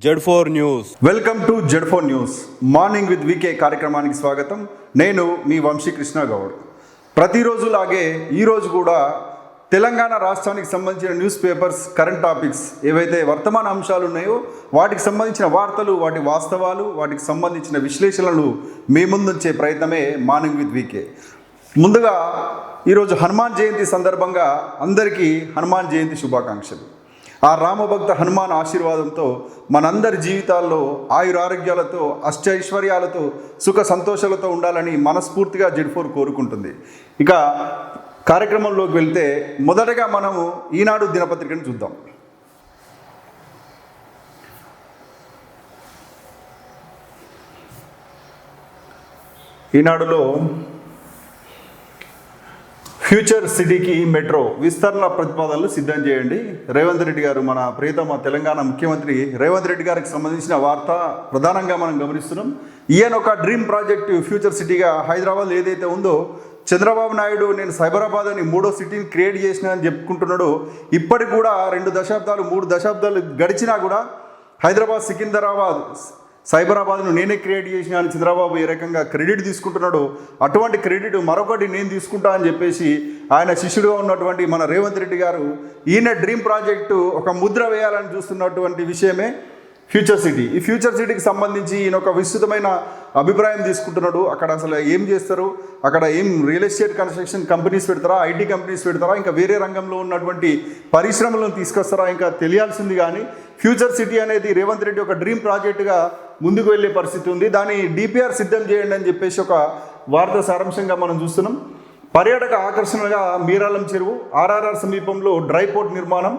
Z4 news. Welcome to Z4 news. Morning with VK కార్యక్రమానికి స్వాగతం. నేను మీ వంశీకృష్ణ గౌడ్. ప్రతిరోజులాగే ఈరోజు కూడా తెలంగాణ రాష్ట్రానికి సంబంధించిన న్యూస్ పేపర్స్, కరెంట్ టాపిక్స్ ఏవైతే వర్తమాన అంశాలు ఉన్నాయో వాటికి సంబంధించిన వార్తలు, వాటి వాస్తవాలు, వాటికి సంబంధించిన విశ్లేషణలు మీ ముందుంచే ప్రయత్నమే మార్నింగ్ విత్ వికే. ముందుగా ఈరోజు హనుమాన్ జయంతి సందర్భంగా అందరికీ హనుమాన్ జయంతి శుభాకాంక్షలు. ఆ రామభక్త హనుమాన్ ఆశీర్వాదంతో మనందరి జీవితాల్లో ఆయురారోగ్యాలతో, అష్టైశ్వర్యాలతో, సుఖ సంతోషాలతో ఉండాలని మనస్ఫూర్తిగా Z4 కోరుకుంటుంది. ఇక కార్యక్రమంలోకి వెళ్తే మొదటగా మనము ఈనాడు దినపత్రికను చూద్దాం. ఈనాడులో ఫ్యూచర్ సిటీకి మెట్రో విస్తరణ ప్రతిపాదనలు సిద్ధం చేయండి. రేవంత్ రెడ్డి గారు, మన ప్రియతమ తెలంగాణ ముఖ్యమంత్రి రేవంత్ రెడ్డి గారికి సంబంధించిన వార్త ప్రధానంగా మనం గమనిస్తున్నాం. ఈయన ఒక డ్రీమ్ ప్రాజెక్ట్ ఫ్యూచర్ సిటీగా హైదరాబాద్ ఏదైతే ఉందో, చంద్రబాబు నాయుడు నేను సైబరాబాద్ అని 3వ సిటీని క్రియేట్ చేసిన అని చెప్పుకుంటున్నాడు. ఇప్పటికి కూడా 2 దశాబ్దాలు 3 దశాబ్దాలు గడిచినా కూడా హైదరాబాద్, సికింద్రాబాద్, సైబరాబాద్ను నేనే క్రియేట్ చేసిన అని చంద్రబాబు ఏ రకంగా క్రెడిట్ తీసుకుంటున్నాడు, అటువంటి క్రెడిట్ మరొకటి నేను తీసుకుంటా అని చెప్పేసి ఆయన శిష్యుడుగా ఉన్నటువంటి మన రేవంత్ రెడ్డి గారు ఈయన డ్రీమ్ ప్రాజెక్టు ఒక ముద్ర వేయాలని చూస్తున్నటువంటి విషయమే ఫ్యూచర్ సిటీ. ఈ ఫ్యూచర్ సిటీకి సంబంధించి ఈయన ఒక విస్తృతమైన అభిప్రాయం తీసుకుంటున్నాడు. అక్కడ అసలు ఏం చేస్తారు, అక్కడ ఏం రియల్ ఎస్టేట్ కన్స్ట్రక్షన్ కంపెనీస్ పెడతారా, ఐటీ కంపెనీస్ పెడతారా, ఇంకా వేరే రంగంలో ఉన్నటువంటి పరిశ్రమలను తీసుకొస్తారా, ఇంకా తెలియాల్సింది. కానీ ఫ్యూచర్ సిటీ అనేది రేవంత్ రెడ్డి ఒక డ్రీమ్ ప్రాజెక్టుగా ముందుకు వెళ్ళే పరిస్థితి ఉంది. దాన్ని డిపిఆర్ సిద్ధం చేయండి అని చెప్పేసి ఒక వార్త సారాంశంగా మనం చూస్తున్నాం. పర్యాటక ఆకర్షణగా మీరాలం చెరువు, ఆర్ఆర్ఆర్ సమీపంలో డ్రై పోర్ట్ నిర్మాణం,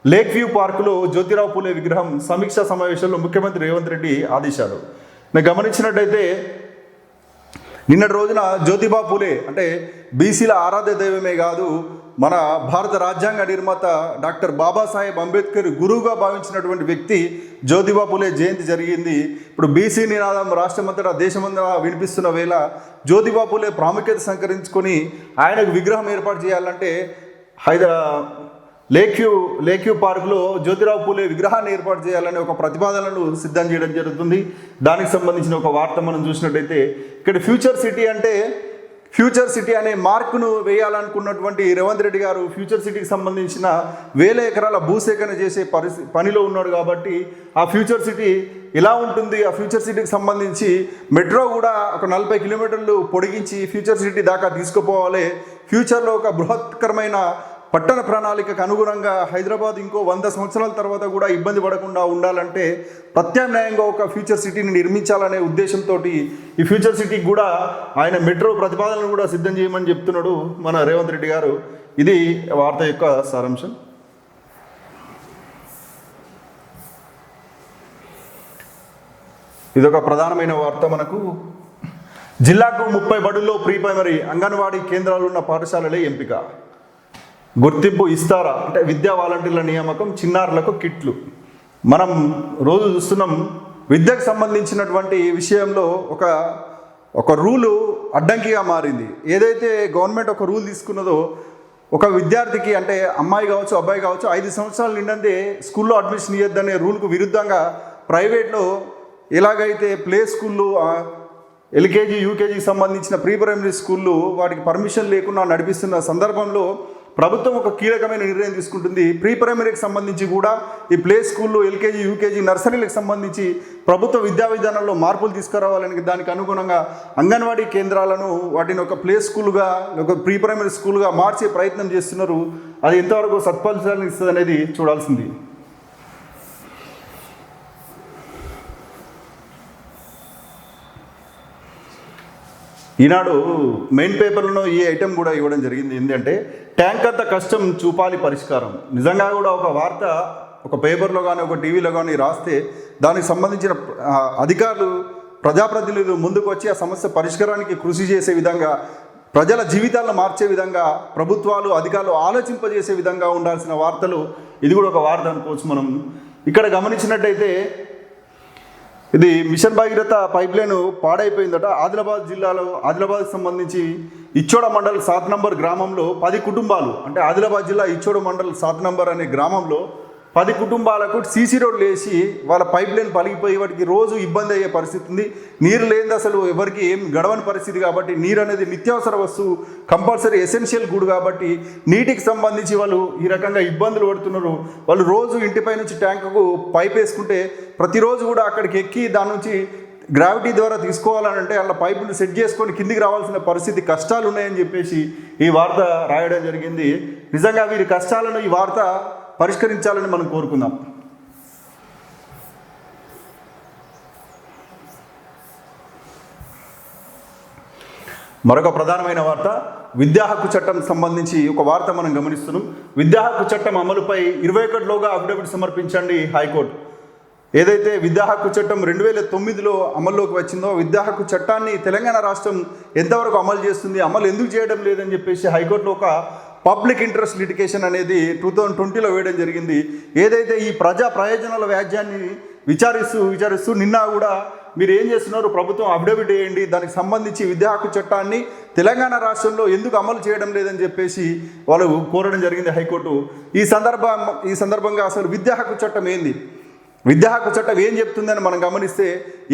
లేక్ వ్యూ పార్కులో జ్యోతిరావు పూలే విగ్రహం సమీక్షా సమావేశంలో ముఖ్యమంత్రి రేవంత్ రెడ్డి ఆదేశాలు. నేను గమనించినట్టయితే నిన్నటి రోజున జ్యోతిబా పూలే అంటే బీసీల ఆరాధ్య దైవమే కాదు, మన భారత రాజ్యాంగ నిర్మాత డాక్టర్ బాబాసాహెబ్ అంబేద్కర్ గురువుగా భావించినటువంటి వ్యక్తి జ్యోతిబా పూలే జయంతి జరిగింది. ఇప్పుడు బీసీ నినాదం రాష్ట్రమంతటా, దేశమంతటా వినిపిస్తున్న వేళ జ్యోతిబా పూలే ప్రాముఖ్యత సంకరించుకొని ఆయనకు విగ్రహం ఏర్పాటు చేయాలంటే లేక్ వ్యూ పార్కులో జ్యోతిరావు పూలే విగ్రహాన్ని ఏర్పాటు చేయాలని ఒక ప్రతిపాదనను సిద్ధం చేయడం జరుగుతుంది. దానికి సంబంధించిన ఒక వార్త మనం చూసినట్టయితే ఇక్కడ ఫ్యూచర్ సిటీ అనే మార్కును వేయాలనుకున్నటువంటి రేవంత్ రెడ్డి గారు ఫ్యూచర్ సిటీకి సంబంధించిన 1000 ఎకరాల భూసేకరణ చేసే పనిలో ఉన్నాడు. కాబట్టి ఆ ఫ్యూచర్ సిటీ ఎలా ఉంటుంది, ఆ ఫ్యూచర్ సిటీకి సంబంధించి మెట్రో కూడా ఒక 40 కిలోమీటర్లు పొడిగించి ఫ్యూచర్ సిటీ దాకా తీసుకుపోవాలి. ఫ్యూచర్లో ఒక బృహత్కరమైన పట్టణ ప్రణాళికకు అనుగుణంగా హైదరాబాద్ ఇంకో 100 సంవత్సరాల తర్వాత కూడా ఇబ్బంది పడకుండా ఉండాలంటే ప్రత్యామ్నాయంగా ఒక ఫ్యూచర్ సిటీని నిర్మించాలనే ఉద్దేశంతో ఈ ఫ్యూచర్ సిటీకి కూడా ఆయన మెట్రో ప్రతిపాదనలు కూడా సిద్ధం చేయమని చెప్తున్నాడు మన రేవంత్ రెడ్డి గారు. ఇది వార్త యొక్క సారాంశం. ఇదొక ప్రధానమైన వార్త. మనకు జిల్లాకు 30 బడుల్లో ప్రీ ప్రైమరీ అంగన్వాడీ కేంద్రాలు ఉన్న పాఠశాలలే ఎంపిక, గుర్తింపు ఇస్తారా అంటే విద్యా వాలంటీర్ల నియామకం, చిన్నారులకు కిట్లు. మనం రోజు చూస్తున్నాం విద్యకు సంబంధించినటువంటి విషయంలో ఒక రూలు అడ్డంకిగా మారింది. ఏదైతే గవర్నమెంట్ ఒక రూల్ తీసుకున్నదో, ఒక విద్యార్థికి అంటే అమ్మాయి కావచ్చు, అబ్బాయి కావచ్చు, 5 సంవత్సరాలు నిండందే స్కూల్లో అడ్మిషన్ ఇవ్వద్దనే రూల్కు విరుద్ధంగా ప్రైవేట్లో ఎలాగైతే ప్లే స్కూళ్ళు, ఎల్కేజీ, యూకేజీకి సంబంధించిన ప్రీ ప్రైమరీ స్కూళ్ళు వాటికి పర్మిషన్ లేకుండా నడిపిస్తున్న సందర్భంలో ప్రభుత్వం ఒక కీలకమైన నిర్ణయం తీసుకుంటుంది. ప్రీ ప్రైమరీకి సంబంధించి కూడా ఈ ప్లే స్కూళ్ళు, ఎల్కేజీ, యూకేజీ, నర్సరీలకు సంబంధించి ప్రభుత్వ విద్యా విధానంలో మార్పులు తీసుకురావాలని దానికి అనుగుణంగా అంగన్వాడీ కేంద్రాలను వాటిని ఒక ప్లే స్కూల్గా, ఒక ప్రీ ప్రైమరీ స్కూల్గా మార్చే ప్రయత్నం చేస్తున్నారు. అది ఎంతవరకు సత్ఫలితాలను ఇస్తుంది అనేది చూడాల్సింది. ఈనాడు మెయిన్ పేపర్లో ఈ ఐటెం కూడా ఇవ్వడం జరిగింది. ఏంటంటే ట్యాంక్ అంత కష్టం చూపాలి పరిష్కారం. నిజంగా కూడా ఒక వార్త ఒక పేపర్లో కానీ ఒక టీవీలో కానీ రాస్తే దానికి సంబంధించిన అధికారులు, ప్రజాప్రతినిధులు ముందుకు వచ్చి ఆ సమస్య పరిష్కారానికి కృషి చేసే విధంగా, ప్రజల జీవితాలను మార్చే విధంగా ప్రభుత్వాలు, అధికారులు ఆలోచింపజేసే విధంగా ఉండాల్సిన వార్తలు ఇది కూడా ఒక వార్త అనుకోవచ్చు. మనం ఇక్కడ గమనించినట్టయితే ఇది మిషన్ భగీరథ పైప్ లైన్ పాడైపోయిందట. ఆదిలాబాద్ జిల్లాలో, ఆదిలాబాద్కి సంబంధించి ఇచ్చోడ మండల్ 7 నంబర్ గ్రామంలో 10 కుటుంబాలు, అంటే ఆదిలాబాద్ జిల్లా ఇచ్చోడ మండల్ 7 నంబర్ అనే గ్రామంలో 10 కుటుంబాలకు సీసీ రోడ్లు వేసి వాళ్ళ పైప్ లైన్ పలిగిపోయి వాటికి రోజు ఇబ్బంది అయ్యే పరిస్థితి ఉంది. నీరు లేనిది అసలు ఎవరికి ఏం గడవని పరిస్థితి కాబట్టి నీరు అనేది నిత్యావసర వస్తువు, కంపల్సరీ ఎసెన్షియల్ గుడ్ కాబట్టి నీటికి సంబంధించి వాళ్ళు ఈ రకంగా ఇబ్బందులు పడుతున్నారు. వాళ్ళు రోజు ఇంటిపై నుంచి ట్యాంకుకు పైప్ వేసుకుంటే ప్రతిరోజు కూడా అక్కడికి ఎక్కి దాని నుంచి గ్రావిటీ ద్వారా తీసుకోవాలంటే అలా పైపులు సెట్ చేసుకొని కిందికి రావాల్సిన పరిస్థితి, కష్టాలు ఉన్నాయని చెప్పేసి ఈ వార్త రాయడం జరిగింది. నిజంగా వీరి కష్టాలను ఈ వార్త పరిష్కరించాలని మనం కోరుకుందాం. మరొక ప్రధానమైన వార్త, విద్యా హక్కు చట్టం సంబంధించి ఒక వార్త మనం గమనిస్తున్నాం. విద్యా హక్కు చట్టం అమలుపై 21లోగా అఫిడవిట్ సమర్పించండి హైకోర్టు. ఏదైతే విద్యా హక్కు చట్టం 2009లో అమల్లోకి వచ్చిందో విద్యా హక్కు చట్టాన్ని తెలంగాణ రాష్ట్రం ఎంతవరకు అమలు చేస్తుంది, అమలు ఎందుకు చేయడం లేదని చెప్పేసి హైకోర్టులో ఒక పబ్లిక్ ఇంట్రెస్ట్ లిటిగేషన్ అనేది 2020లో వేయడం జరిగింది. ఏదైతే ఈ ప్రజా ప్రయోజనాల వ్యాజ్యాన్ని విచారిస్తూ నిన్న కూడా మీరు ఏం చేస్తున్నారు, ప్రభుత్వం అఫిడవిట్ వేయండి, దానికి సంబంధించి విద్యా హక్కు చట్టాన్ని తెలంగాణ రాష్ట్రంలో ఎందుకు అమలు చేయడం లేదని చెప్పేసి వాళ్ళు కోరడం జరిగింది హైకోర్టు. ఈ సందర్భంగా అసలు విద్యా హక్కు చట్టం ఏంది, విద్యా హక్కు చట్టం ఏం చెప్తుందని మనం గమనిస్తే,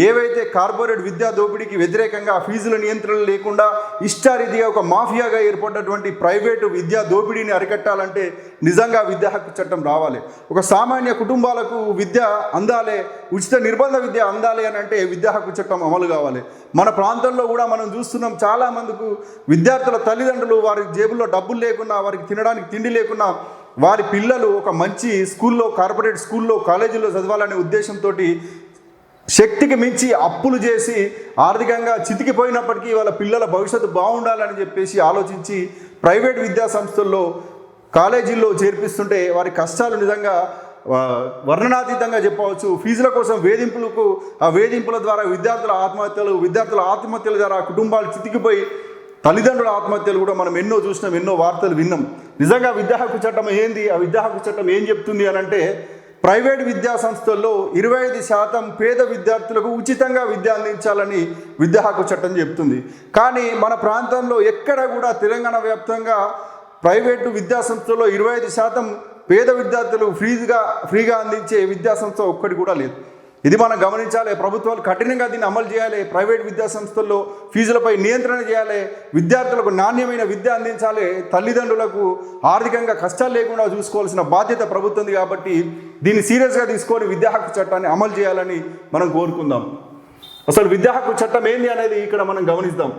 ఏవైతే కార్పొరేట్ విద్యా దోపిడీకి వ్యతిరేకంగా ఫీజుల నియంత్రణ లేకుండా ఇష్టారీతిగా ఒక మాఫియాగా ఏర్పడినటువంటి ప్రైవేటు విద్యా దోపిడీని అరికట్టాలంటే నిజంగా విద్యా హక్కు చట్టం రావాలి. ఒక సామాన్య కుటుంబాలకు విద్య అందాలి, ఉచిత నిర్బంధ విద్య అందాలి అని అంటే విద్యా హక్కు చట్టం అమలు కావాలి. మన ప్రాంతంలో కూడా మనం చూస్తున్నాం, చాలామందికి విద్యార్థుల తల్లిదండ్రులు వారి జేబుల్లో డబ్బులు లేకున్నా, వారికి తినడానికి తిండి లేకున్నా వారి పిల్లలు ఒక మంచి స్కూల్లో, కార్పొరేట్ స్కూల్లో, కాలేజీల్లో చదవాలనే ఉద్దేశంతో శక్తికి మించి అప్పులు చేసి ఆర్థికంగా చితికిపోయినప్పటికీ వాళ్ళ పిల్లల భవిష్యత్తు బాగుండాలని చెప్పేసి ఆలోచించి ప్రైవేట్ విద్యా సంస్థల్లో, కాలేజీల్లో చేర్పిస్తుంటే వారి కష్టాలు నిజంగా వర్ణనాతీతంగా చెప్పవచ్చు. ఫీజుల కోసం ఆ వేధింపుల ద్వారా విద్యార్థుల ఆత్మహత్యల ద్వారా కుటుంబాలు చితికిపోయి తల్లిదండ్రుల ఆత్మహత్యలు కూడా మనం ఎన్నో చూసినాం, ఎన్నో వార్తలు విన్నాం. నిజంగా విద్యా హక్కు చట్టం ఏంది, ఆ విద్యా హక్కు చట్టం ఏం చెప్తుంది అని అంటే, ప్రైవేట్ విద్యా సంస్థల్లో 25% పేద విద్యార్థులకు ఉచితంగా విద్య అందించాలని విద్యా హక్కు చట్టం చెప్తుంది. కానీ మన ప్రాంతంలో ఎక్కడ కూడా తెలంగాణ వ్యాప్తంగా ప్రైవేటు విద్యా సంస్థల్లో 25% పేద విద్యార్థులు ఫ్రీగా అందించే విద్యా సంస్థ ఒక్కటి కూడా లేదు. ఇది మనం గమనించాలి. ప్రభుత్వాలు కఠినంగా దీన్ని అమలు చేయాలి. ప్రైవేట్ విద్యా సంస్థల్లో ఫీజులపై నియంత్రణ చేయాలి. విద్యార్థులకు నాణ్యమైన విద్య అందించాలి. తల్లిదండ్రులకు ఆర్థికంగా కష్టాలు లేకుండా చూసుకోవాల్సిన బాధ్యత ప్రభుత్వంది కాబట్టి దీన్ని సీరియస్గా తీసుకొని విద్యా హక్కు చట్టాన్ని అమలు చేయాలని మనం కోరుకుందాం. అసలు విద్యా హక్కు చట్టం ఏంది అనేది ఇక్కడ మనం గమనిద్దాం.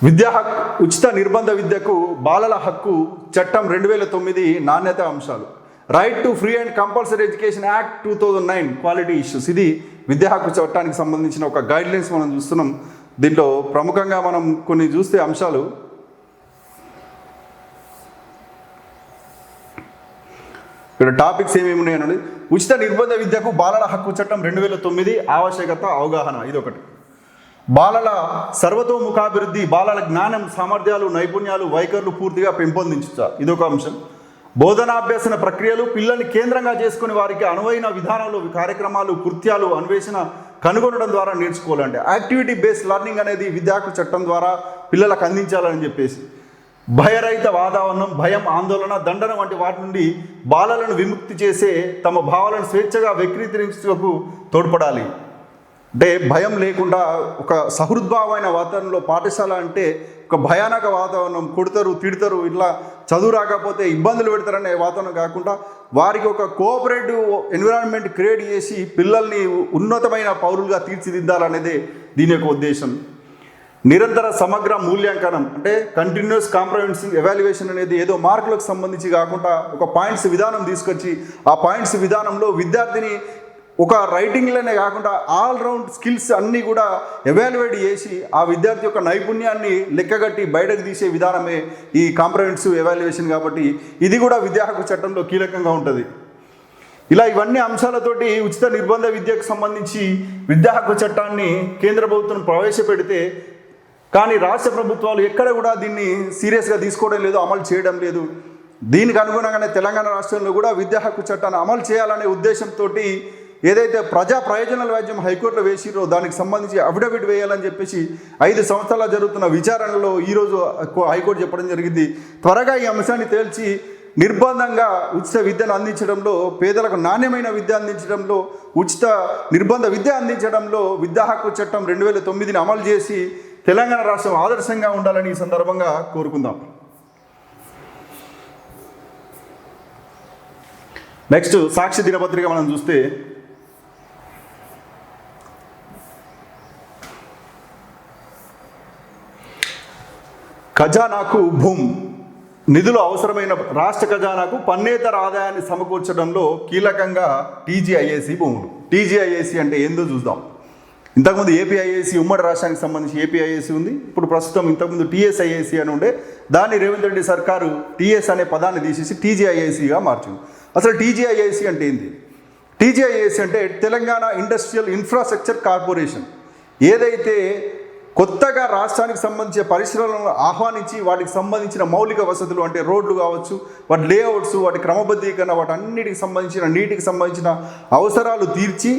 విద్యా హక్కు, ఉచిత నిర్బంధ విద్యకు బాలల హక్కు చట్టం 2009 నాణ్యత అంశాలు, right to free and compulsory education act 2009 quality issues. ఇది విద్యా హక్కు చట్టానికి సంబంధించిన ఒక గైడ్లైన్స్ మనం చూస్తున్నాం. దీంట్లో ప్రముఖంగా మనం కొన్ని చూస్తే అంశాలు, ఇక్కడ టాపిక్స్ ఏమేమి ఉన్నాయనండి. ఉచిత నిర్బంధ విద్యకు బాలల హక్కు చట్టం 2009 ఆవశ్యకత, అవగాహన, ఇదొకటి. బాలల సర్వతోముఖాభివృద్ధి, బాలల జ్ఞానం, సామర్థ్యాలు, నైపుణ్యాలు, వైఖరులు పూర్తిగా పెంపొందించుట, ఇదొక అంశం. బోధనాభ్యసన ప్రక్రియలు పిల్లల్ని కేంద్రంగా చేసుకుని వారికి అనువైన విధానంలో కార్యక్రమాలు, కృత్యాలు, అన్వేషణ కనుగొనడం ద్వారా నేర్చుకోవాలంటే యాక్టివిటీ బేస్డ్ లెర్నింగ్ అనేది విద్యా హక్కు చట్టం ద్వారా పిల్లలకు అందించాలని చెప్పేసి, భయరహిత వాతావరణం, భయం, ఆందోళన, దండన వంటి వాటి నుండి బాలలను విముక్తి చేసే తమ భావాలను స్వేచ్ఛగా వ్యక్తీకరించుటకు తోడ్పడాలి. అంటే భయం లేకుండా ఒక సహృద్భావమైన వాతావరణంలో, పాఠశాల అంటే ఒక భయానక వాతావరణం, కొడతారు, తిడతారు, ఇట్లా చదువు రాకపోతే ఇబ్బందులు పెడతారనే వాతావరణం కాకుండా వారికి ఒక కోఆపరేటివ్ ఎన్విరాన్మెంట్ క్రియేట్ చేసి పిల్లల్ని ఉన్నతమైన పౌరులుగా తీర్చిదిద్దాలనేదే దీని యొక్క ఉద్దేశం. నిరంతర సమగ్ర మూల్యాంకనం అంటే కంటిన్యూస్ కాంప్రహెన్సివ్ ఎవాల్యుయేషన్ అనేది ఏదో మార్కులకు సంబంధించి కాకుండా ఒక పాయింట్స్ విధానం తీసుకొచ్చి ఆ పాయింట్స్ విధానంలో విద్యార్థిని ఒక రైటింగ్లోనే కాకుండా ఆల్ రౌండ్ స్కిల్స్ అన్నీ కూడా ఎవాల్యుయేట్ చేసి ఆ విద్యార్థి యొక్క నైపుణ్యాన్ని లెక్కగట్టి బయటకు తీసే విధానమే ఈ కాంప్రహెన్సివ్ ఎవాల్యుయేషన్. కాబట్టి ఇది కూడా విద్యా హక్కు చట్టంలో కీలకంగా ఉంటుంది. ఇలా ఇవన్నీ అంశాలతోటి ఉచిత నిర్బంధ విద్యకు సంబంధించి విద్యా హక్కు చట్టాన్ని కేంద్ర ప్రభుత్వం ప్రవేశపెడితే కానీ రాష్ట్ర ప్రభుత్వాలు ఎక్కడ కూడా దీన్ని సీరియస్గా తీసుకోవడం లేదు, అమలు చేయడం లేదు. దీనికి అనుగుణంగానే తెలంగాణ రాష్ట్రంలో కూడా విద్యా హక్కు చట్టాన్ని అమలు చేయాలనే ఉద్దేశంతో ఏదైతే ప్రజా ప్రయోజనాల వ్యాజ్యం హైకోర్టులో వేసిరో దానికి సంబంధించి అఫిడవిట్ వేయాలని చెప్పేసి 5 సంవత్సరాలు జరుగుతున్న విచారణలో ఈరోజు హైకోర్టు చెప్పడం జరిగింది. త్వరగా ఈ అంశాన్ని తేల్చి నిర్బంధంగా ఉచిత విద్యను అందించడంలో, పేదలకు నాణ్యమైన విద్య అందించడంలో, ఉచిత నిర్బంధ విద్య అందించడంలో విద్యా హక్కు చట్టం 2009ని అమలు చేసి తెలంగాణ రాష్ట్రం ఆదర్శంగా ఉండాలని ఈ సందర్భంగా కోరుకుందాం. నెక్స్ట్ సాక్షి దినపత్రిక మనం చూస్తే ఖజానాకు భూమ్, నిధులు అవసరమైన రాష్ట్ర ఖజానాకు పన్నేతర ఆదాయాన్ని సమకూర్చడంలో కీలకంగా టీజీఐఏసీ భూములు. టీజీఐఏసీ అంటే ఏందో చూద్దాం. ఇంతకుముందు ఏపీఐఏసీ ఉమ్మడి రాష్ట్రానికి సంబంధించి ఏపీఐఏసీ ఉంది. ఇప్పుడు ప్రస్తుతం ఇంతకుముందు టీఎస్ఐఏసీ అని ఉండే, దాన్ని రేవంత్ రెడ్డి సర్కారు టీఎస్ అనే పదాన్ని తీసేసి టీజీఐఏసీగా మార్చింది. అసలు టీజీఐఏసీ అంటే ఏంది? టీజీఐఏసీ అంటే తెలంగాణ ఇండస్ట్రియల్ ఇన్ఫ్రాస్ట్రక్చర్ కార్పొరేషన్. ఏదైతే కొత్తగా రాష్ట్రానికి సంబంధించిన పరిశ్రమలను ఆహ్వానించి వాటికి సంబంధించిన మౌలిక వసతులు అంటే రోడ్లు కావచ్చు, వాటి లేఅవుట్స్, వాటి క్రమబద్ధీకరణ, వాటి అన్నిటికి సంబంధించిన నీటికి సంబంధించిన అవసరాలు తీర్చి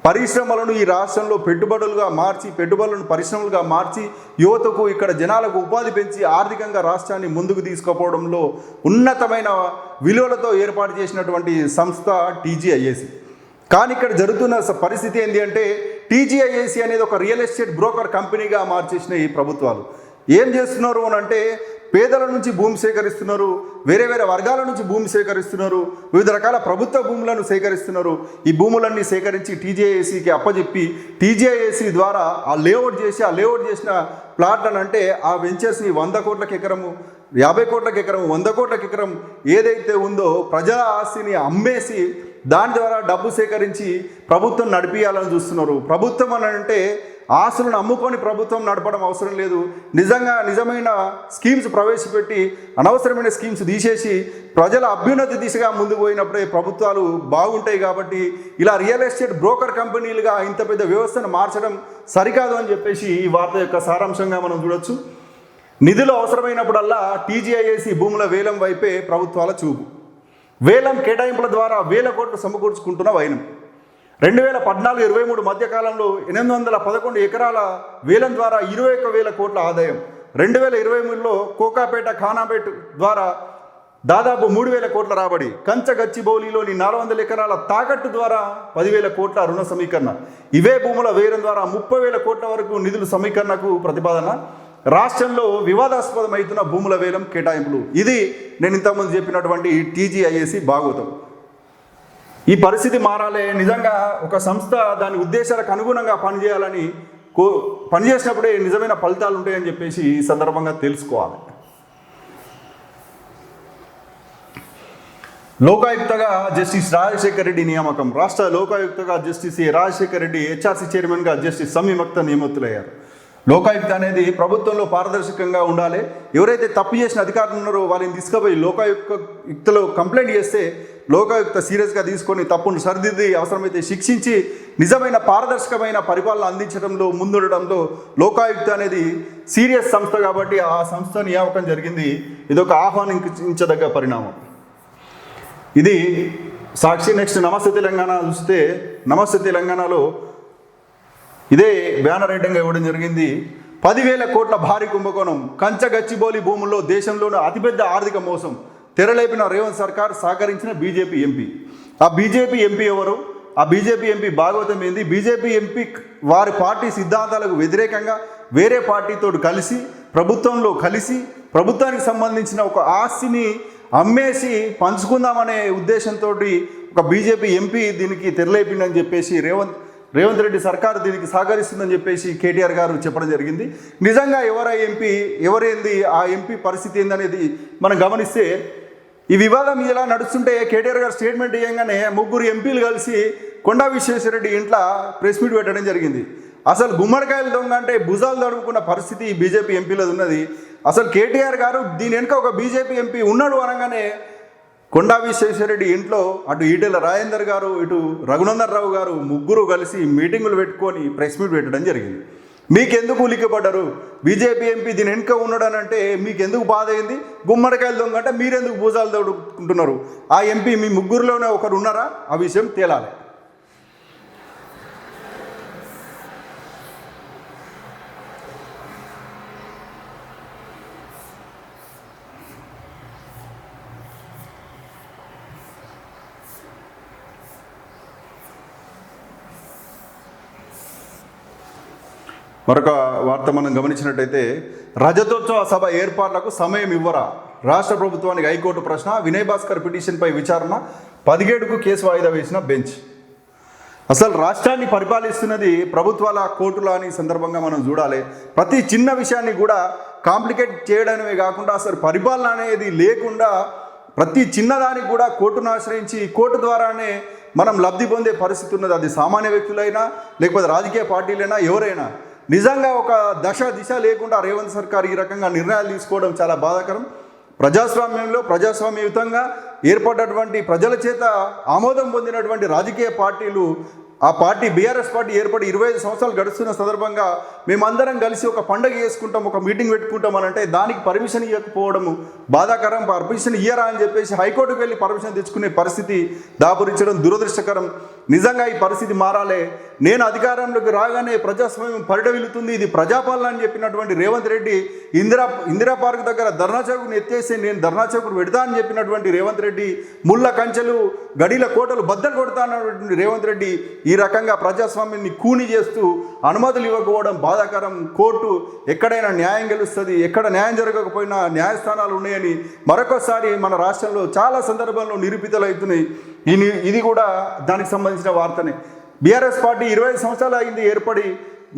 పరిశ్రమలను ఈ రాష్ట్రంలో పెట్టుబడులుగా మార్చి, పెట్టుబడులను పరిశ్రమలుగా మార్చి యువతకు, ఇక్కడ జనాలకు ఉపాధి పెంచి ఆర్థికంగా రాష్ట్రాన్ని ముందుకు తీసుకుపోవడంలో ఉన్నతమైన విలువలతో ఏర్పాటు చేసినటువంటి సంస్థ టీజీఐఏసీ. కానీ ఇక్కడ జరుగుతున్న పరిస్థితి ఏంటి అంటే టీజీఐఏసీ అనేది ఒక రియల్ ఎస్టేట్ బ్రోకర్ కంపెనీగా మార్చేసిన ఈ ప్రభుత్వాలు ఏం చేస్తున్నారు అని అంటే పేదల నుంచి భూమి సేకరిస్తున్నారు, వేరే వేరే వర్గాల నుంచి భూమి సేకరిస్తున్నారు, వివిధ రకాల ప్రభుత్వ భూములను సేకరిస్తున్నారు. ఈ భూములన్నీ సేకరించి టీజీఐఏసీకి అప్పచెప్పి టీజీఐఏసీ ద్వారా ఆ లేఅవుట్ చేసిన ప్లాట్లను అంటే ఆ వెంచర్స్ని 100 కోట్లకు ఎకరము, 50 కోట్లకు ఎకరం, 100 కోట్లకు ఎకరం ఏదైతే ఉందో ప్రజల ఆస్తిని అమ్మేసి దాని ద్వారా డబ్బు సేకరించి ప్రభుత్వం నడిపియాలని చూస్తున్నారు. ప్రభుత్వం అని అంటే ఆస్తులను అమ్ముకొని ప్రభుత్వం నడపడం అవసరం లేదు. నిజమైన స్కీమ్స్ ప్రవేశపెట్టి అనవసరమైన స్కీమ్స్ తీసేసి ప్రజల అభ్యున్నతి దిశగా ముందుకు పోయినప్పుడే ప్రభుత్వాలు బాగుంటాయి. కాబట్టి ఇలా రియల్ ఎస్టేట్ బ్రోకర్ కంపెనీలుగా ఇంత పెద్ద వ్యవస్థను మార్చడం సరికాదు అని చెప్పేసి ఈ వార్త యొక్క సారాంశంగా మనం చూడొచ్చు. నిధులు అవసరమైనప్పుడల్లా టీజీఐఏసీ భూముల వేలం వైపే ప్రభుత్వాల చూపు. వేలం కేటాయింపుల ద్వారా 1000 కోట్లు సమకూర్చుకుంటున్న వైనం. 2014-23 మధ్యకాలంలో 811 ఎకరాల వేలం ద్వారా 21,000 కోట్ల ఆదాయం. 2023లో కోకాపేట, ఖానాపేట ద్వారా దాదాపు 3,000 కోట్ల రాబడి. కంచగచ్చిబౌలిలోని 400 ఎకరాల తాకట్టు ద్వారా 10,000 కోట్ల రుణ సమీకరణ. ఇవే భూముల వేలం ద్వారా 30,000 కోట్ల వరకు నిధుల సమీకరణకు ప్రతిపాదన. రాష్ట్రంలో వివాదాస్పదమవుతున్న భూముల వేలం కేటాయింపులు. ఇది నేను ఇంతకుముందు చెప్పినటువంటి టీజీఐఏసీ భాగవతం. ఈ పరిస్థితి మారాలి. నిజంగా ఒక సంస్థ దాని ఉద్దేశాలకు అనుగుణంగా పనిచేయాలని పనిచేసినప్పుడే నిజమైన ఫలితాలు ఉంటాయని చెప్పేసి ఈ సందర్భంగా తెలుసుకోవాలి. లోకాయుక్తగా జస్టిస్ రాజశేఖర్ రెడ్డి నియామకం. రాష్ట్ర లోకాయుక్తగా జస్టిస్ రాజశేఖర్ రెడ్డి, హెచ్ఆర్సీ చైర్మన్గా జస్టిస్ సమీమ్ అఖ్తర్ నియమితులయ్యారు. లోకాయుక్త అనేది ప్రభుత్వంలో పారదర్శకంగా ఉండాలి. ఎవరైతే తప్పు చేసిన అధికారులు ఉన్నారో వాళ్ళని తీసుకుపోయి లోకాయుక్తలో కంప్లైంట్ చేస్తే లోకాయుక్త సీరియస్గా తీసుకొని తప్పును సరిదిద్ది అవసరమైతే శిక్షించి నిజమైన పారదర్శకమైన పరిపాలన అందించడంలో ముందుండడంలో లోకాయుక్త అనేది సీరియస్ సంస్థ కాబట్టి ఆ సంస్థ నియామకం జరిగింది. ఇదొక ఆహ్వానించదగ్గ పరిణామం. ఇది సాక్షి. నెక్స్ట్ నమస్తే తెలంగాణ చూస్తే నమస్తే తెలంగాణలో ఇదే బ్యానర్ ఐటంగా ఇవ్వడం జరిగింది. 10,000 కోట్ల భారీ కుంభకోణం, కంచగచ్చిబౌలి భూముల్లో దేశంలోని అతిపెద్ద ఆర్థిక మోసం, తెరలేపిన రేవంత్ సర్కార్, సహకరించిన బీజేపీ ఎంపీ. ఆ బీజేపీ ఎంపీ ఎవరు? ఆ బీజేపీ ఎంపీ భాగవతం ఏంది? బీజేపీ ఎంపీ వారి పార్టీ సిద్ధాంతాలకు వ్యతిరేకంగా వేరే పార్టీతో కలిసి ప్రభుత్వానికి సంబంధించిన ఒక ఆస్తిని అమ్మేసి పంచుకుందామనే ఉద్దేశంతో ఒక బీజేపీ ఎంపీ దీనికి తెరలేపిందని చెప్పేసి రేవంత్ రెడ్డి సర్కారు దీనికి సహకరిస్తుందని చెప్పేసి కేటీఆర్ గారు చెప్పడం జరిగింది. నిజంగా ఎవరేంది ఆ ఎంపీ పరిస్థితి ఏందనేది మనం గమనిస్తే ఈ వివాదం ఇలా నడుస్తుంటే కేటీఆర్ గారు స్టేట్మెంట్ ఇవ్వగానే 3 ఎంపీలు కలిసి కొండా విశ్వేశ్వరరెడ్డి ఇంట్లో ప్రెస్ మీట్ పెట్టడం జరిగింది. అసలు గుమ్మడికాయలు దొంగ అంటే భుజాలు తడుముకున్న పరిస్థితి బీజేపీ ఎంపీలది ఉన్నది. అసలు కేటీఆర్ గారు దీని వెనుక ఒక బీజేపీ ఎంపీ ఉన్నాడు అనగానే కొండా విశ్వేశ్వరరెడ్డి ఇంట్లో అటు ఈటెల రాజేందర్ గారు, ఇటు రఘునందన్ రావు గారు 3 కలిసి మీటింగులు పెట్టుకొని ప్రెస్ మీట్ పెట్టడం జరిగింది. మీకెందుకు ఉలిక్కిపడ్డారు? బీజేపీ ఎంపీ దీని వెనుక ఉన్నాడనంటే మీకెందుకు బాధ అయింది? గుమ్మడికాయలు దొంగ అంటే మీరెందుకు భూజాలు తడుకుంటున్నారు? ఆ ఎంపీ మీ 3లోనే ఒకరు ఉన్నారా? ఆ విషయం తేలాలి. మరొక వార్త మనం గమనించినట్టయితే రజతోత్సవ సభ ఏర్పాట్లకు సమయం ఇవ్వరా రాష్ట్ర ప్రభుత్వానికి హైకోర్టు ప్రశ్న. వినయ్ భాస్కర్ పిటిషన్పై విచారణ 17కు కేసు వాయిదా వేసిన బెంచ్. అసలు రాష్ట్రాన్ని పరిపాలిస్తున్నది ప్రభుత్వాల కోర్టుల అని సందర్భంగా మనం చూడాలి. ప్రతి చిన్న విషయాన్ని కూడా కాంప్లికేట్ చేయడమే కాకుండా అసలు పరిపాలన అనేది లేకుండా ప్రతి చిన్నదానికి కూడా కోర్టును ఆశ్రయించి కోర్టు ద్వారానే మనం లబ్ధి పొందే పరిస్థితి ఉన్నది. అది సామాన్య వ్యక్తులైనా లేకపోతే రాజకీయ పార్టీలైనా ఎవరైనా. నిజంగా ఒక దిశ లేకుండా రేవంత్ సర్కార్ ఈ రకంగా నిర్ణయాలు తీసుకోవడం చాలా బాధాకరం. ప్రజాస్వామ్యంలో ప్రజాస్వామ్యయుతంగా ఏర్పడినటువంటి ప్రజల చేత ఆమోదం పొందినటువంటి రాజకీయ పార్టీలు, ఆ పార్టీ బీఆర్ఎస్ పార్టీ ఏర్పడి 25 సంవత్సరాలు గడుస్తున్న సందర్భంగా మేమందరం కలిసి ఒక పండుగ చేసుకుంటాం, ఒక మీటింగ్ పెట్టుకుంటాం అని అంటే దానికి పర్మిషన్ ఇవ్వకపోవడము బాధాకరం. పర్మిషన్ ఇయ్యరా అని చెప్పేసి హైకోర్టుకు వెళ్ళి పర్మిషన్ తెచ్చుకునే పరిస్థితి దాపురించడం దురదృష్టకరం. నిజంగా ఈ పరిస్థితి మారాలి. నేను అధికారంలోకి రాగానే ప్రజాస్వామ్యం పరిడవిల్లుతుంది, ఇది ప్రజాపాలన అని చెప్పినటువంటి రేవంత్ రెడ్డి ఇందిరా పార్క్ దగ్గర ధర్నా చౌక్ను ఎత్తేసి నేను ధర్నా చౌక్ను పెడతా అని చెప్పినటువంటి రేవంత్ రెడ్డి, ముళ్ళ కంచెలు గడిల కోటలు బద్దలు కొడతా అన్నటువంటి రేవంత్ రెడ్డి ఈ రకంగా ప్రజాస్వామ్యాన్ని కూని చేస్తూ అనుమతులు ఇవ్వకపోవడం బాధాకరం. కోర్టు ఎక్కడైనా న్యాయం గెలుస్తుంది, ఎక్కడ న్యాయం జరగకపోయినా న్యాయస్థానాలు ఉన్నాయని మరొకసారి మన రాష్ట్రంలో చాలా సందర్భాల్లో నిరూపితలు అవుతున్నాయి. ఇది కూడా దానికి సంబంధించిన వార్తనే. బీఆర్ఎస్ పార్టీ 25 సంవత్సరాలు అయింది ఏర్పడి,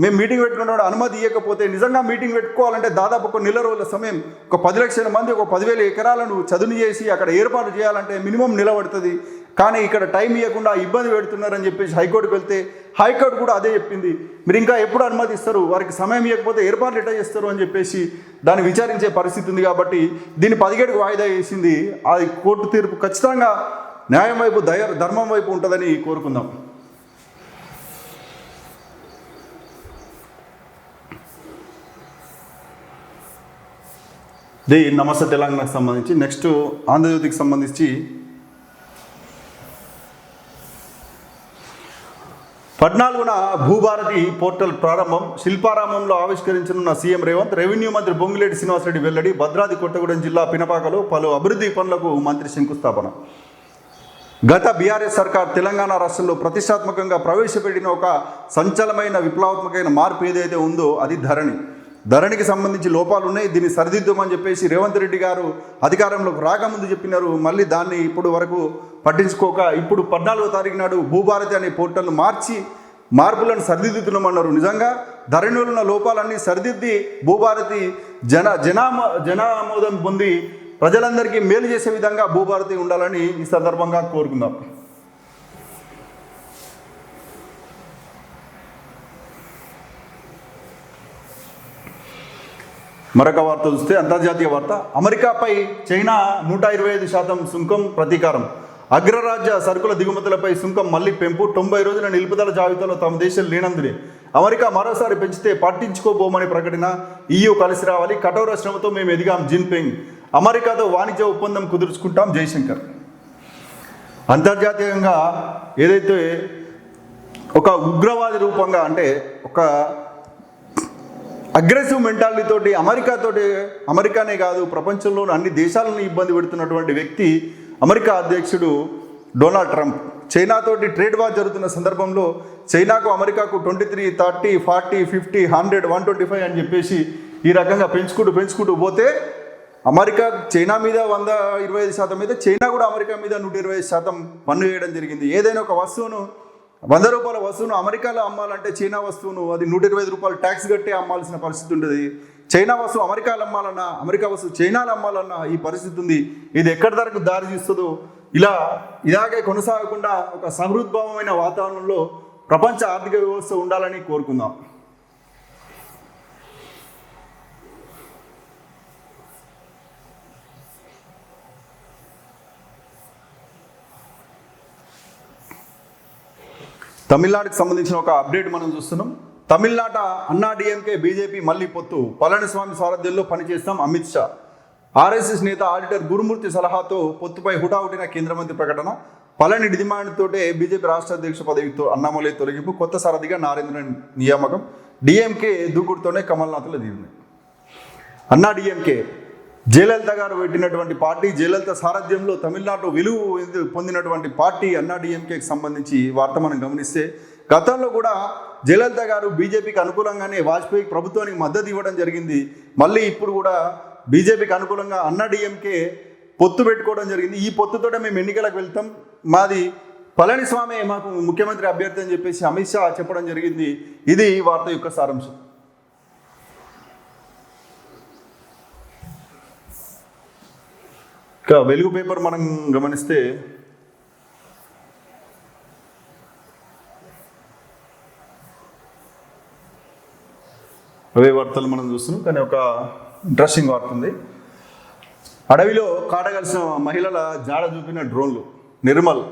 మేము మీటింగ్ పెట్టుకున్నాడు అనుమతి ఇవ్వకపోతే, నిజంగా మీటింగ్ పెట్టుకోవాలంటే దాదాపు ఒక నెల రోజుల సమయం, ఒక 10 లక్షల మంది, ఒక 10,000 ఎకరాలను చదును చేసి అక్కడ ఏర్పాటు చేయాలంటే మినిమం నిలబడుతుంది. కానీ ఇక్కడ టైం ఇవ్వకుండా ఇబ్బంది పెడుతున్నారని చెప్పేసి హైకోర్టుకు వెళ్తే హైకోర్టు కూడా అదే చెప్పింది. మీరు ఇంకా ఎప్పుడు అనుమతి ఇస్తారు, వారికి సమయం ఇవ్వకపోతే ఏర్పాట్లు ఎట్లా చేస్తారు అని చెప్పేసి దాన్ని విచారించే పరిస్థితి ఉంది. కాబట్టి దీన్ని 17కు వాయిదా వేసింది. ఆ కోర్టు తీర్పు ఖచ్చితంగా న్యాయం వైపు ధర్మం వైపు ఉంటుందని కోరుకుందాం. నమస్తే తెలంగాణకు సంబంధించి నెక్స్ట్ ఆంధ్రజ్యోతికి సంబంధించి 14న భూభారతి పోర్టల్ ప్రారంభం. శిల్పారామంలో ఆవిష్కరించనున్న సీఎం రేవంత్. రెవెన్యూ మంత్రి పొంగులేటి శ్రీనివాసరెడ్డి వెల్లడి. భద్రాద్రి కొత్తగూడెం జిల్లా పినపాకలో పలు అభివృద్ధి పనులకు మంత్రి శంకుస్థాపన. గత బీఆర్ఎస్ సర్కార్ తెలంగాణ రాష్ట్రంలో ప్రతిష్టాత్మకంగా ప్రవేశపెట్టిన ఒక సంచలనమైన విప్లవాత్మకమైన మార్పు ఏదైతే ఉందో అది ధరణికి సంబంధించి లోపాలు ఉన్నాయి, దీన్ని సరిదిద్దామని చెప్పేసి రేవంత్ రెడ్డి గారు అధికారంలోకి రాకముందు చెప్పినారు. మళ్ళీ దాన్ని ఇప్పుడు వరకు పట్టించుకోక ఇప్పుడు 14వ తారీఖు నాడు భూభారతి అనే పోర్టల్ను మార్పులను సరిదిద్దుతున్నామన్నారు. నిజంగా ధరణిలో ఉన్న లోపాలన్నీ సరిదిద్ది భూభారతి జనామోదం పొంది ప్రజలందరికీ మేలు చేసే విధంగా భూభారతి ఉండాలని ఈ సందర్భంగా కోరుకుందాం. మరొక వార్త చూస్తే అంతర్జాతీయ వార్త. అమెరికాపై చైనా 125% సుంకం ప్రతీకారం. అగ్రరాజ్య సరుకుల దిగుమతులపై సుంకం మళ్లీ పెంపు. 90 రోజుల నిలుపుదల జాబితాలో తమ దేశం లేనందునే అమెరికా మరోసారి పెంచితే పట్టించుకోబోమని ప్రకటన. EU కలిసి రావాలి, కఠోర శ్రమతో మేము ఎదిగాం జిన్పింగ్. అమెరికాతో వాణిజ్య ఒప్పందం కుదుర్చుకుంటాం జైశంకర్. అంతర్జాతీయంగా ఏదైతే ఒక ఉగ్రవాది రూపంగా అంటే ఒక అగ్రెసివ్ మెంటాలిటీతోటి అమెరికానే కాదు ప్రపంచంలోని అన్ని దేశాలను ఇబ్బంది పెడుతున్నటువంటి వ్యక్తి అమెరికా అధ్యక్షుడు డొనాల్డ్ ట్రంప్. చైనాతోటి ట్రేడ్ వార్ జరుగుతున్న సందర్భంలో చైనాకు అమెరికాకు 23, 30, 40, 50, 100, 125 అని చెప్పేసి ఈ రకంగా పెంచుకుంటూ పోతే అమెరికా చైనా మీద 125% మీద, చైనా కూడా అమెరికా మీద 125% పన్ను వేయడం జరిగింది. ఏదైనా ఒక వస్తువును ₹100 వస్తువును అమెరికాలో అమ్మాలంటే చైనా వస్తువును అది ₹125 ట్యాక్స్ కట్టే అమ్మాల్సిన పరిస్థితి ఉంటుంది. చైనా వస్తువు అమెరికాలో అమ్మాలన్నా, అమెరికా వస్తువు చైనాలో అమ్మాలన్నా ఈ పరిస్థితి ఉంది. ఇది ఎక్కడి వరకు దారి తీస్తుందో ఇలాగే కొనసాగకుండా ఒక సమృద్భావమైన వాతావరణంలో ప్రపంచ ఆర్థిక వ్యవస్థ ఉండాలని కోరుకుందాం. తమిళనాడుకి సంబంధించిన ఒక అప్డేట్ మనం చూస్తున్నాం. తమిళనాట అన్నా డిఎంకే బీజేపీ మళ్ళీ పొత్తు. పళనిస్వామి సారథ్యంలో పనిచేస్తాం అమిత్ షా. ఆర్ఎస్ఎస్ నేత ఆడిటర్ గురుమూర్తి సలహాతో పొత్తుపై హుటాహుటిన కేంద్ర మంత్రి ప్రకటన. పళని డిమాండ్తోటే బీజేపీ రాష్ట్ర అధ్యక్ష పదవితో అన్నామలై తొలగింపు. కొత్త సారథిగా నారేంద్రన్ నియామకం. డిఎంకే దూకుడుతోనే కమల్నాథ్లో దిగింది. అన్నా డిఎంకే జయలలిత గారు పెట్టినటువంటి పార్టీ, జయలలిత సారథ్యంలో తమిళనాడు విలువ పొందినటువంటి పార్టీ అన్నా డిఎంకేకి సంబంధించి వార్త మనం గమనిస్తే గతంలో కూడా జయలలిత గారు బీజేపీకి అనుకూలంగానే వాజ్పేయి ప్రభుత్వానికి మద్దతు ఇవ్వడం జరిగింది. మళ్ళీ ఇప్పుడు కూడా బీజేపీకి అనుకూలంగా అన్నాడీఎంకే పొత్తు పెట్టుకోవడం జరిగింది. ఈ పొత్తుతోటే మేము ఎన్నికలకు వెళ్తాం, మాది పళనిస్వామి మాకు ముఖ్యమంత్రి అభ్యర్థి అని చెప్పేసి అమిత్ షా చెప్పడం జరిగింది. ఇది ఈ వార్త యొక్క సారాంశం. ఇక వెలుగు పేపర్ మనం గమనిస్తే అవే వార్తలు మనం చూస్తున్నాం, కానీ ఒక ఇంట్రెస్టింగ్ వార్త ఉంది. అడవిలో కాటగలిసిన మహిళల జాడ చూపిన డ్రోన్లు. నిర్మల్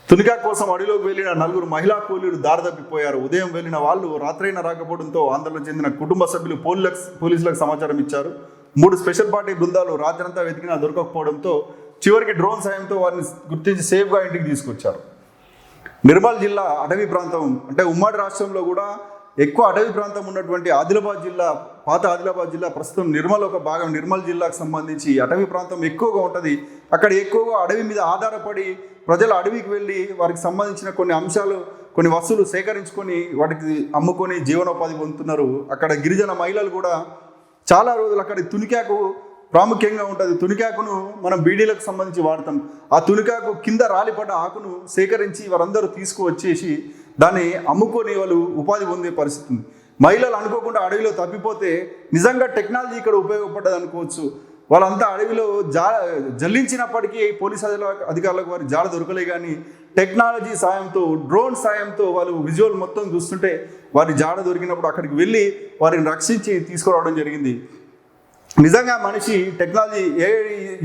తునికా కోసం అడవిలోకి వెళ్ళిన 4 మహిళా కూలీలు దారి తప్పిపోయారు. ఉదయం వెళ్ళిన వాళ్ళు రాత్రైనా రాకపోవడంతో ఆందోళన చెందిన కుటుంబ సభ్యులు పోలీసులకు సమాచారం ఇచ్చారు. 3 స్పెషల్ పార్టీ బృందాలు రాత్రంతా వెతికినా దొరకకపోవడంతో చివరికి డ్రోన్ సాయంతో వారిని గుర్తించి సేఫ్గా ఇంటికి తీసుకొచ్చారు. నిర్మల్ జిల్లా అటవీ ప్రాంతం, అంటే ఉమ్మడి రాష్ట్రంలో కూడా ఎక్కువ అటవీ ప్రాంతం ఉన్నటువంటి ఆదిలాబాద్ జిల్లా, పాత ఆదిలాబాద్ జిల్లా ప్రస్తుతం నిర్మల్ ఒక భాగం. నిర్మల్ జిల్లాకు సంబంధించి అటవీ ప్రాంతం ఎక్కువగా ఉంటుంది. అక్కడ ఎక్కువగా అడవి మీద ఆధారపడి ప్రజలు అడవికి వెళ్ళి వారికి సంబంధించిన కొన్ని అంశాలు, కొన్ని వస్తువులు సేకరించుకొని వాటికి అమ్ముకొని జీవనోపాధి పొందుతున్నారు. అక్కడ గిరిజన మహిళలు కూడా చాలా రోజులు అక్కడ తునికాకు ప్రాముఖ్యంగా ఉంటుంది. తునికాకును మనం బీడీలకు సంబంధించి వాడతాం. ఆ తునికాకు కింద రాలిపడ్డ ఆకును సేకరించి వారందరూ తీసుకువచ్చేసి దాన్ని అమ్ముకొని వాళ్ళు ఉపాధి పొందే పరిస్థితి ఉంది. మహిళలు అనుకోకుండా అడవిలో తప్పిపోతే నిజంగా టెక్నాలజీ ఇక్కడ ఉపయోగపడ్డది అనుకోవచ్చు. వాళ్ళంతా అడవిలో జల్లించినప్పటికీ పోలీస్ అధికారులకు వారి జాడ దొరకలే, కానీ టెక్నాలజీ సాయంతో, డ్రోన్ సాయంతో వాళ్ళు విజువల్ మొత్తం చూస్తుంటే వారి జాడ దొరికినప్పుడు అక్కడికి వెళ్ళి వారిని రక్షించి తీసుకురావడం జరిగింది. నిజంగా మనిషి టెక్నాలజీ ఏ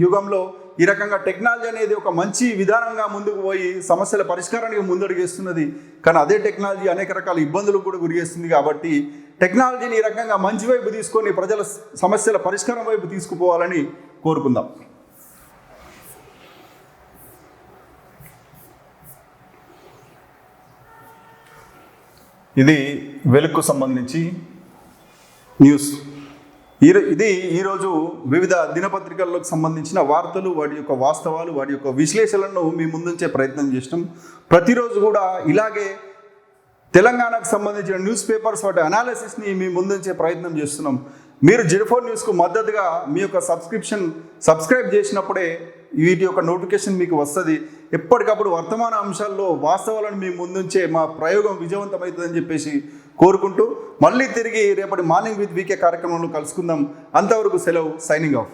యుగంలో ఈ రకంగా టెక్నాలజీ అనేది ఒక మంచి విధానంగా ముందుకు పోయి సమస్యల పరిష్కారానికి ముందడుగేస్తున్నది. కానీ అదే టెక్నాలజీ అనేక రకాల ఇబ్బందులకు కూడా గురి చేస్తుంది. కాబట్టి టెక్నాలజీని ఈ రకంగా మంచి వైపు తీసుకొని ప్రజల సమస్యల పరిష్కారం వైపు తీసుకుపోవాలని కోరుకుందాం. ఇది వెలుగుకు సంబంధించి న్యూస్. ఇది ఈరోజు వివిధ దినపత్రికలకు సంబంధించిన వార్తలు, వాటి యొక్క వాస్తవాలు, వాటి యొక్క విశ్లేషణలను మీ ముందుంచే ప్రయత్నం చేసినాం. ప్రతిరోజు కూడా ఇలాగే తెలంగాణకు సంబంధించిన న్యూస్ పేపర్స్ వాటి అనాలిసిస్ని మీ ముందుంచే ప్రయత్నం చేస్తున్నాం. మీరు J4 న్యూస్కు మద్దతుగా మీ యొక్క సబ్స్క్రైబ్ చేసినప్పుడే వీటి యొక్క నోటిఫికేషన్ మీకు వస్తుంది. ఎప్పటికప్పుడు వర్తమాన అంశాల్లో వాస్తవాలను మీ ముందుంచే మా ప్రయోగం విజయవంతమవుతుందని చెప్పేసి కోరుకుంటూ మళ్ళీ తిరిగి రేపటి మార్నింగ్ విత్ వీకే కార్యక్రమంలో కలుసుకుందాం. అంతవరకు సెలవు. Signing off.